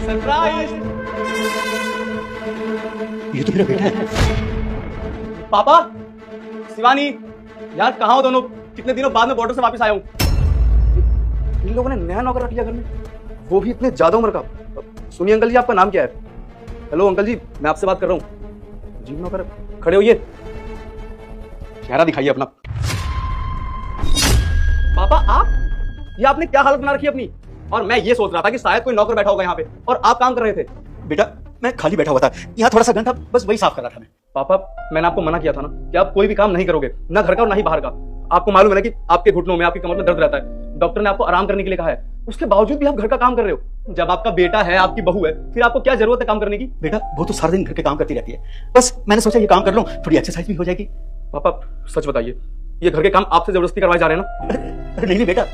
Surprise. ये तो मेरा बेटा है। पापा, शिवानी, यार कहाँ हो दोनों? कितने दिनों बाद में बॉर्डर से वापस आया हूँ। इन लोगों ने नया नौकर रख लिया घर में, वो भी इतने ज्यादा उम्र का। सुनिए अंकल जी, आपका नाम क्या है? हेलो अंकल जी, मैं आपसे बात कर रहा हूँ। जी नौकर, खड़े होइए, चेहरा दिखाइए अपना। पापा आप, ये आपने क्या हालत बना रखी है अपनी? और मैं ये सोच रहा था कि शायद कोई नौकर बैठा होगा यहाँ पे और आप काम कर रहे थे। बेटा मैं खाली बैठा हुआ था, यहाँ थोड़ा सा गंद था, बस वही साफ कर रहा था मैं। पापा, मैंने आपको मना किया था ना कि आप कोई भी काम नहीं करोगे, ना घर का और ना ही बाहर का। आपको मालूम है ना कि आपके घुटनों में, आपकी कमर में दर्द रहता है। डॉक्टर ने आपको आराम करने के लिए कहा है, उसके बावजूद भी आप घर का काम कर रहे हो। जब आपका बेटा है, आपकी बहू है, फिर आपको क्या जरूरत है काम करने की? बेटा वो तो सारा दिन घर के काम करती रहती है, बस मैंने सोचा ये काम कर लूं, थोड़ी एक्सरसाइज भी हो जाएगी। पापा सच बताइए, ये घर के काम आपसे जबरदस्ती करवाए जा रहे हैं ना? अरे नहीं बेटा,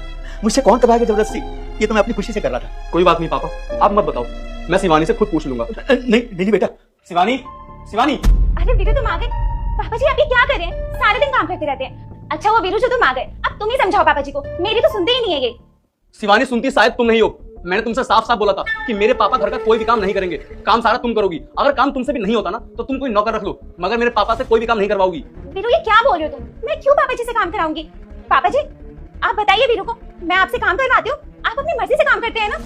मुझसे कौन करवाएगा जबरदस्ती, ये तो मैं अपनी खुशी से कर रहा था। कोई बात नहीं पापा, आप मत बताओ, मैं शिवानी से खुद पूछ लूंगा। नहीं नहीं बेटा। शिवानी, शिवानी। अरे वीरू तुम आ गए। पापा जी आप ये क्या कर रहे हैं? सारे दिन काम करते रहते हैं। अच्छा वो वीरू जो तुम आ गए, अब तुम ही समझाओ पापा जी को, मेरी तो सुनते ही नहीं है ये। शिवानी सुनती शायद तुम नहीं हो। मैंने तुमसे साफ साफ बोला था कि मेरे पापा घर का कोई भी काम नहीं करेंगे, काम सारा तुम करोगी। अगर काम तुमसे भी नहीं होता ना तो तुम कोई नौकर रख लो, मगर मेरे पापा से कोई भी काम नहीं करवाओगी। वीरू ये क्या बोल रहे हो तुम? मैं क्यों पापा जी से काम कराऊंगी? पापा जी आप बताइए वीरू को, मैं आपसे काम करवाती हूँ? आप अपनी मर्जी से काम करते हैं ना?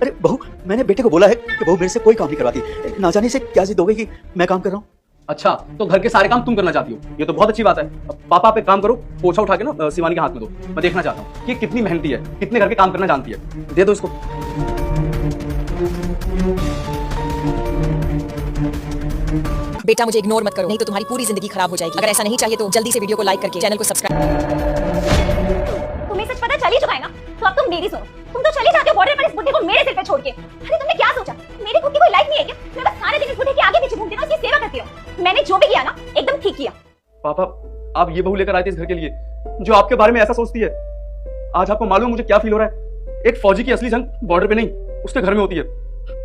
अरे बहू, मैंने बेटे को बोला है कि बहू मेरे से कोई काम नहीं करवाती, ना जाने से क्या जिद हो गई कि मैं काम कर रहा हूँ। अच्छा, तो घर के सारे काम तुम करना चाहती हो, ये तो बहुत अच्छी बात है। अब पापा पे काम करो, पोछा उठा के ना शिवानी के हाथ में दो। मैं देखना चाहता हूँ कि कितनी मेहनती है, कितने घर के काम करना जानती है। दे दो इसको। बेटा मुझे इग्नोर मत करो, नहीं तो तुम्हारी पूरी जिंदगी खराब हो जाएगी। अगर ऐसा नहीं चाहिए तो जल्दी से वीडियो को लाइक करके चैनल को सब्सक्राइब। तुम्हें सच पता चल ही चुका है ना, तो अब तुम मेरी सुनो। तुम तो चली जाते हो बॉर्डर पर इस बुढ़े को मेरे सिर पे छोड़ के। अरे तुमने क्या सोचा, मेरी खुद की कोई लाइफ नहीं है क्या? मैं बस सारे दिन इस बुढ़े के आगे पीछे घूमती हूँ, उसकी सेवा करती हूँ। मैंने जो भी किया ना एकदम ठीक किया। पापा, आप ये बहू लेकर आए थे इस घर के लिए जो आपके बारे में ऐसा सोचती है। आज आपको मालूम मुझे क्या फील हो रहा है? एक फौजी की असली जंग बॉर्डर पे नहीं, उसके घर में होती है।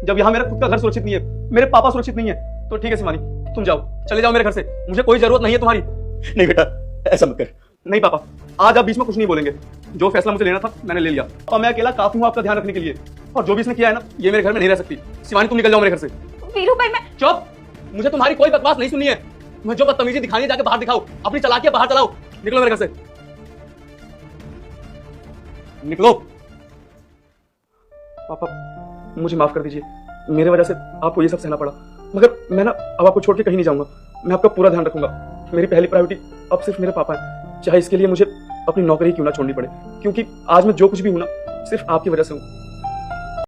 जब यहाँ मेरा खुद का घर सुरक्षित नहीं है, मेरे पापा सुरक्षित नहीं है, तो ठीक है शिवानी, तुम जाओ, चले जाओ मेरे घर से, मुझे कोई जरूरत नहीं है तुम्हारी। नहीं बेटा, ऐसा मत कर। नहीं पापा, आज आप बीच में कुछ नहीं बोलेंगे। जो फैसला मुझे लेना था मैंने ले लिया, और मैं अकेला काफी हूँ आपका ध्यान रखने के लिए। और जो भी इसने किया है ना, ये मेरे घर में नहीं रह सकती। शिवानी तुम निकल जाओ मेरे घर से। वीरू भाई मैं चुप, मुझे तुम्हारी कोई बकवास नहीं सुननी है। तुम्हें जो बदतमीजी दिखानी है जाके बाहर दिखाओ, अपनी चालाकियां बाहर चलाओ। निकलो मेरे घर से, निकलो। पापा मुझे माफ कर दीजिए, मेरे वजह से आपको ये सब सहना पड़ा, मगर मैं ना अब आपको छोड़ के कहीं नहीं जाऊंगा। मैं आपका पूरा ध्यान रखूंगा। मेरी पहली प्रायोरिटी अब सिर्फ मेरे पापा है, चाहे इसके लिए मुझे अपनी नौकरी क्यों ना छोड़नी पड़े, क्योंकि आज मैं जो कुछ भी हूं ना सिर्फ आपकी वजह से हूं।